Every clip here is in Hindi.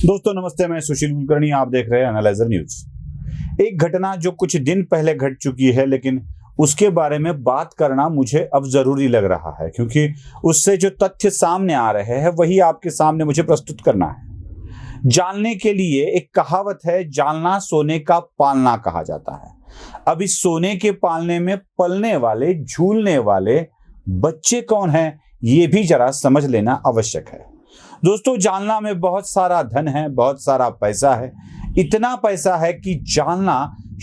दोस्तों नमस्ते, मैं सुशील कुलकर्णी, आप देख रहे हैं एनालाइजर न्यूज। एक घटना जो कुछ दिन पहले घट चुकी है, लेकिन उसके बारे में बात करना मुझे अब जरूरी लग रहा है, क्योंकि उससे जो तथ्य सामने आ रहे हैं वही आपके सामने मुझे प्रस्तुत करना है। जानने के लिए एक कहावत है, जानना सोने का पालना कहा जाता है। अब इस सोने के पालने में पलने वाले, झूलने वाले बच्चे कौन हैं, ये भी जरा समझ लेना आवश्यक है। दोस्तों, जालना में बहुत सारा धन है, बहुत सारा पैसा है। इतना पैसा है कि जालना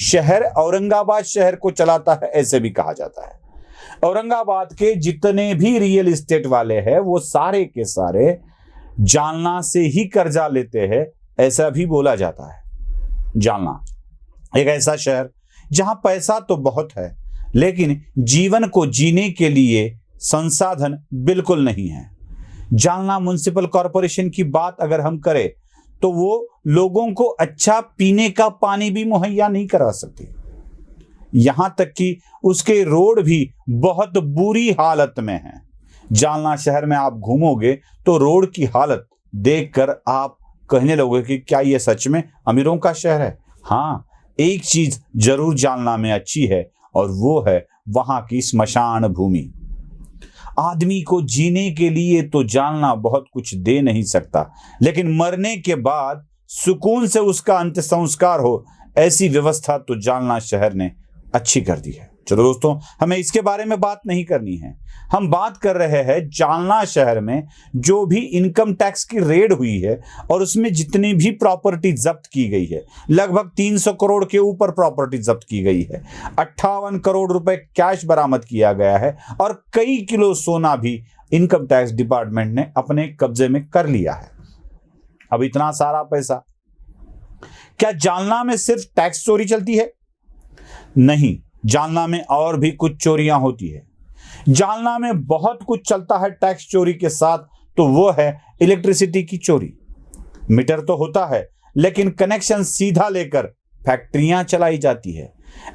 शहर औरंगाबाद शहर को चलाता है, ऐसे भी कहा जाता है। औरंगाबाद के जितने भी रियल एस्टेट वाले हैं वो सारे के सारे जालना से ही कर्जा लेते हैं, ऐसा भी बोला जाता है। जालना एक ऐसा शहर जहां पैसा तो बहुत है, लेकिन जीवन को जीने के लिए संसाधन बिल्कुल नहीं है। जालना म्युनिसिपल कॉरपोरेशन की बात अगर हम करें तो वो लोगों को अच्छा पीने का पानी भी मुहैया नहीं करा सकती। यहां तक कि उसके रोड भी बहुत बुरी हालत में हैं। जालना शहर में आप घूमोगे तो रोड की हालत देखकर आप कहने लगोगे कि क्या ये सच में अमीरों का शहर है। हाँ, एक चीज जरूर जालना में अच्छी है और वो है वहां की स्मशान भूमि। आदमी को जीने के लिए तो जालना बहुत कुछ दे नहीं सकता, लेकिन मरने के बाद सुकून से उसका अंत्य संस्कार हो, ऐसी व्यवस्था तो जालना शहर ने अच्छी कर दी है। चलो दोस्तों, हमें इसके बारे में बात नहीं करनी है। हम बात कर रहे हैं जालना शहर में जो भी इनकम टैक्स की रेड हुई है और उसमें जितनी भी प्रॉपर्टी जब्त की गई है, लगभग 300 करोड़ के ऊपर प्रॉपर्टी जब्त की गई है। 58 करोड़ रुपए कैश बरामद किया गया है और कई किलो सोना भी इनकम टैक्स डिपार्टमेंट ने अपने कब्जे में कर लिया है। अब इतना सारा पैसा, क्या जालना में सिर्फ टैक्स चोरी चलती है? नहीं, जालना में और भी कुछ चोरियां होती है। जालना में बहुत कुछ चलता है टैक्स चोरी के साथ, तो वो है इलेक्ट्रिसिटी की चोरी। मीटर तो होता है, लेकिन कनेक्शन सीधा लेकर फैक्ट्रियां चलाई जाती है।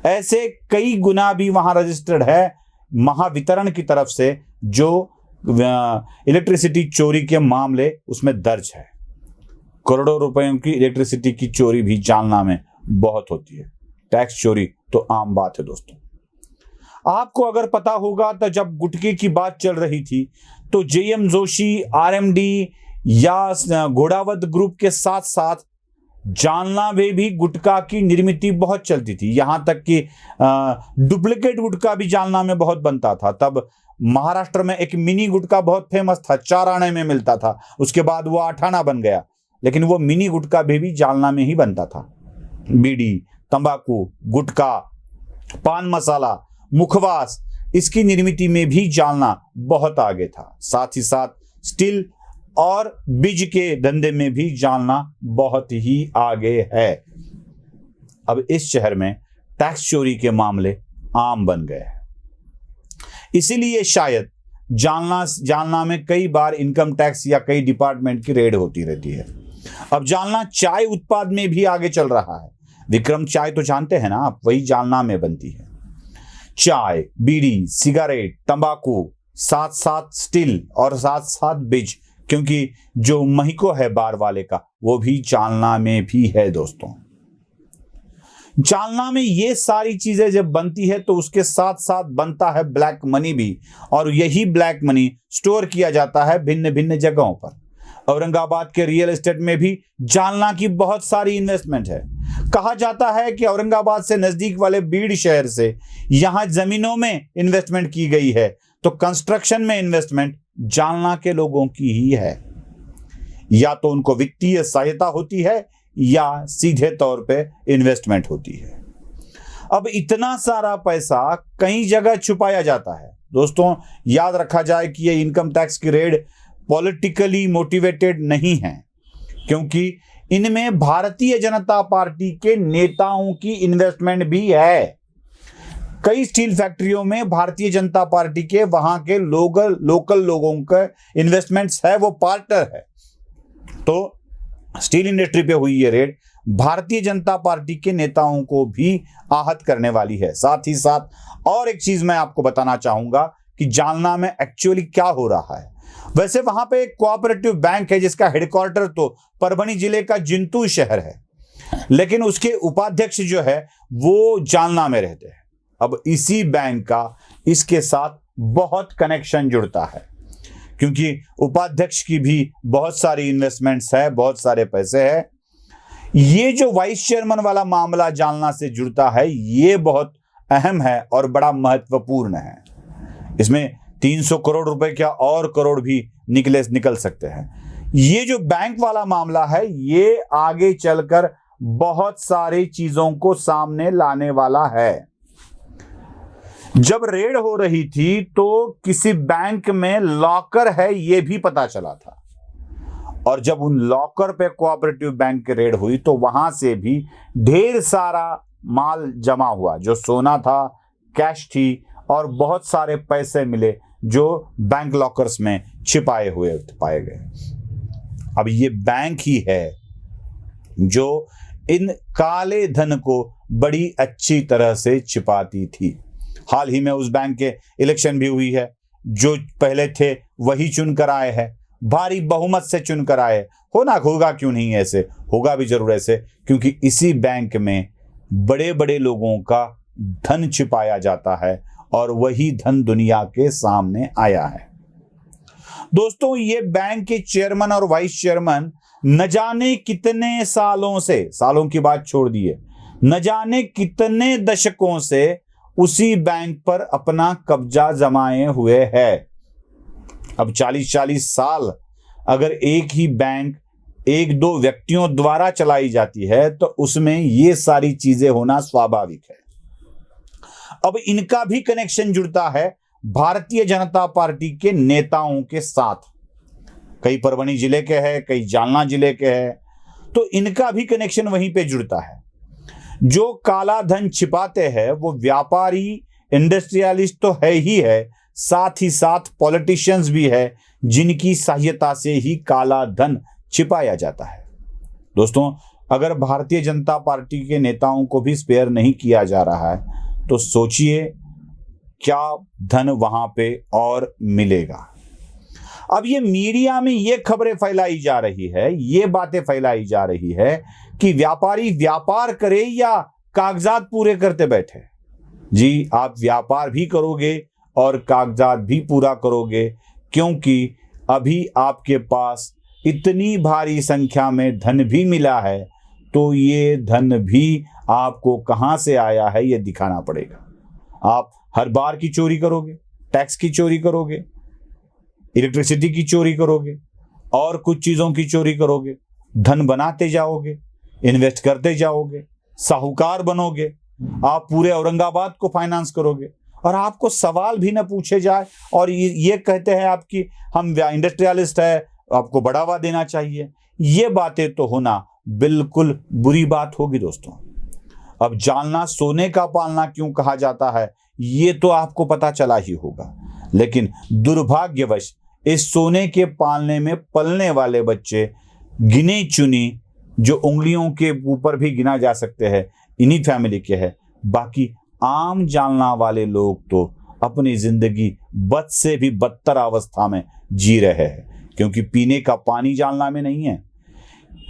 ऐसे कई गुना भी वहां रजिस्टर्ड है महावितरण की तरफ से, जो इलेक्ट्रिसिटी चोरी के मामले उसमें दर्ज है। करोड़ों रुपयों की इलेक्ट्रिसिटी की चोरी भी जालना में बहुत होती है। टैक्स चोरी तो आम बात है। दोस्तों, आपको अगर पता होगा तो जब गुटखे की बात चल रही थी तो जेएम जोशी, आरएमडी या घोड़ावत ग्रुप के साथ साथ जालना में भी गुटखा की निर्मित बहुत चलती थी। यहां तक कि डुप्लीकेट गुटखा भी जालना में बहुत बनता था। तब महाराष्ट्र में एक मिनी गुटखा बहुत फेमस था, 4 आने में मिलता था, उसके बाद वो 8 आना बन गया, लेकिन वो मिनी गुटखा भी जालना में ही बनता था। बीड़ी, तंबाकू, गुटखा, पान मसाला, मुखवास, इसकी निर्मित में भी जालना बहुत आगे था। साथ ही साथ स्टील और बीज के धंधे में भी जालना बहुत ही आगे है। अब इस शहर में टैक्स चोरी के मामले आम बन गए हैं, इसीलिए शायद जालना में कई बार इनकम टैक्स या कई डिपार्टमेंट की रेड होती रहती है। अब जालना चाय उत्पाद में भी आगे चल रहा है। विक्रम चाय तो जानते हैं ना आप, वही जालना में बनती है। चाय, बीड़ी, सिगरेट, तंबाकू, साथ साथ स्टील और साथ साथ बीज, क्योंकि जो महिको है बार वाले का, वो भी जालना में भी है। दोस्तों, जालना में ये सारी चीजें जब बनती है तो उसके साथ साथ बनता है ब्लैक मनी भी, और यही ब्लैक मनी स्टोर किया जाता है भिन्न भिन्न जगहों पर। औरंगाबाद के रियल एस्टेट में भी जालना की बहुत सारी इन्वेस्टमेंट है। कहा जाता है कि औरंगाबाद से नजदीक वाले बीड़ शहर से यहां जमीनों में इन्वेस्टमेंट की गई है, तो कंस्ट्रक्शन में इन्वेस्टमेंट जालना के लोगों की ही है। या तो उनको वित्तीय सहायता होती है या सीधे तौर पे इन्वेस्टमेंट होती है। अब इतना सारा पैसा कई जगह छुपाया जाता है। दोस्तों, याद रखा जाए कि ये इनकम टैक्स की रेड पॉलिटिकली मोटिवेटेड नहीं है, क्योंकि इनमें भारतीय जनता पार्टी के नेताओं की इन्वेस्टमेंट भी है। कई स्टील फैक्ट्रियों में भारतीय जनता पार्टी के वहां के लोकल लोगों का इन्वेस्टमेंट्स है, वो पार्टनर है। तो स्टील इंडस्ट्री पे हुई ये रेड भारतीय जनता पार्टी के नेताओं को भी आहत करने वाली है। साथ ही साथ और एक चीज मैं आपको बताना चाहूंगा कि जालना में एक्चुअली क्या हो रहा है। वैसे वहां पे एक कोऑपरेटिव बैंक है जिसका हेडक्वार्टर तो परभणी जिले का जिंतू शहर है, लेकिन उसके उपाध्यक्ष जो है वो जालना में रहते हैं। अब इसी बैंक का इसके साथ बहुत कनेक्शन जुड़ता है, क्योंकि उपाध्यक्ष की भी बहुत सारी इन्वेस्टमेंट्स है, बहुत सारे पैसे हैं। ये जो वाइस चेयरमैन वाला मामला जालना से जुड़ता है, ये बहुत अहम है और बड़ा महत्वपूर्ण है। इसमें 300 करोड़ रुपए क्या और करोड़ भी निकल सकते हैं। ये जो बैंक वाला मामला है, ये आगे चलकर बहुत सारी चीजों को सामने लाने वाला है। जब रेड हो रही थी तो किसी बैंक में लॉकर है ये भी पता चला था, और जब उन लॉकर पे कोऑपरेटिव बैंक की रेड हुई तो वहां से भी ढेर सारा माल जमा हुआ, जो सोना था, कैश थी और बहुत सारे पैसे मिले जो बैंक लॉकर्स में छिपाए हुए पाए गए। अब ये बैंक ही है जो इन काले धन को बड़ी अच्छी तरह से छिपाती थी। हाल ही में उस बैंक के इलेक्शन भी हुई है, जो पहले थे वही चुनकर आए हैं, भारी बहुमत से चुनकर आए। होगा क्यों नहीं ऐसे, होगा भी जरूर ऐसे, क्योंकि इसी बैंक में बड़े बड़े लोगों का धन छिपाया जाता है और वही धन दुनिया के सामने आया है। दोस्तों, ये बैंक के चेयरमैन और वाइस चेयरमैन न जाने कितने सालों की बात छोड़ दिए, न जाने कितने दशकों से उसी बैंक पर अपना कब्जा जमाए हुए है। अब 40-40 साल अगर एक ही बैंक एक दो व्यक्तियों द्वारा चलाई जाती है तो उसमें ये सारी चीजें होना स्वाभाविक है। अब इनका भी कनेक्शन जुड़ता है भारतीय जनता पार्टी के नेताओं के साथ। कई परभणी जिले के हैं, कई जालना जिले के हैं, तो इनका भी कनेक्शन वहीं पे जुड़ता है। जो काला धन छिपाते हैं वो व्यापारी, इंडस्ट्रियलिस्ट तो है ही है, साथ ही साथ पॉलिटिशियंस भी है, जिनकी सहायता से ही काला धन छिपाया जाता है। दोस्तों, अगर भारतीय जनता पार्टी के नेताओं को भी स्पेयर नहीं किया जा रहा है तो सोचिए क्या धन वहां पे और मिलेगा। अब ये मीडिया में ये खबरें फैलाई जा रही है, ये बातें फैलाई जा रही है कि व्यापारी व्यापार करे या कागजात पूरे करते बैठे। जी, आप व्यापार भी करोगे और कागजात भी पूरा करोगे, क्योंकि अभी आपके पास इतनी भारी संख्या में धन भी मिला है, तो ये धन भी आपको कहां से आया है ये दिखाना पड़ेगा। आप हर बार की चोरी करोगे, टैक्स की चोरी करोगे, इलेक्ट्रिसिटी की चोरी करोगे और कुछ चीजों की चोरी करोगे, धन बनाते जाओगे, इन्वेस्ट करते जाओगे, साहूकार बनोगे, आप पूरे औरंगाबाद को फाइनेंस करोगे और आपको सवाल भी न पूछे जाए और ये कहते हैं आपकी हम इंडस्ट्रियलिस्ट है, आपको बढ़ावा देना चाहिए। ये बातें तो होना बिल्कुल बुरी बात होगी। दोस्तों, अब जालना सोने का पालना क्यों कहा जाता है ये तो आपको पता चला ही होगा, लेकिन दुर्भाग्यवश इस सोने के पालने में पलने वाले बच्चे गिने चुनी, जो उंगलियों के ऊपर भी गिना जा सकते हैं, इन्हीं फैमिली के हैं। बाकी आम जालना वाले लोग तो अपनी जिंदगी बद से भी बदतर अवस्था में जी रहे हैं, क्योंकि पीने का पानी जालना में नहीं है,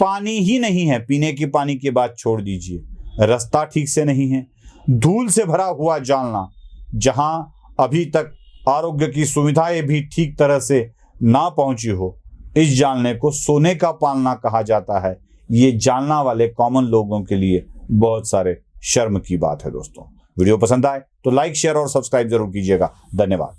पानी ही नहीं है। पीने की पानी की बात छोड़ दीजिए, रास्ता ठीक से नहीं है, धूल से भरा हुआ जालना, जहां अभी तक आरोग्य की सुविधाएं भी ठीक तरह से ना पहुंची हो, इस जालने को सोने का पालना कहा जाता है। ये जालना वाले कॉमन लोगों के लिए बहुत सारे शर्म की बात है। दोस्तों, वीडियो पसंद आए तो लाइक, शेयर और सब्सक्राइब जरूर कीजिएगा। धन्यवाद।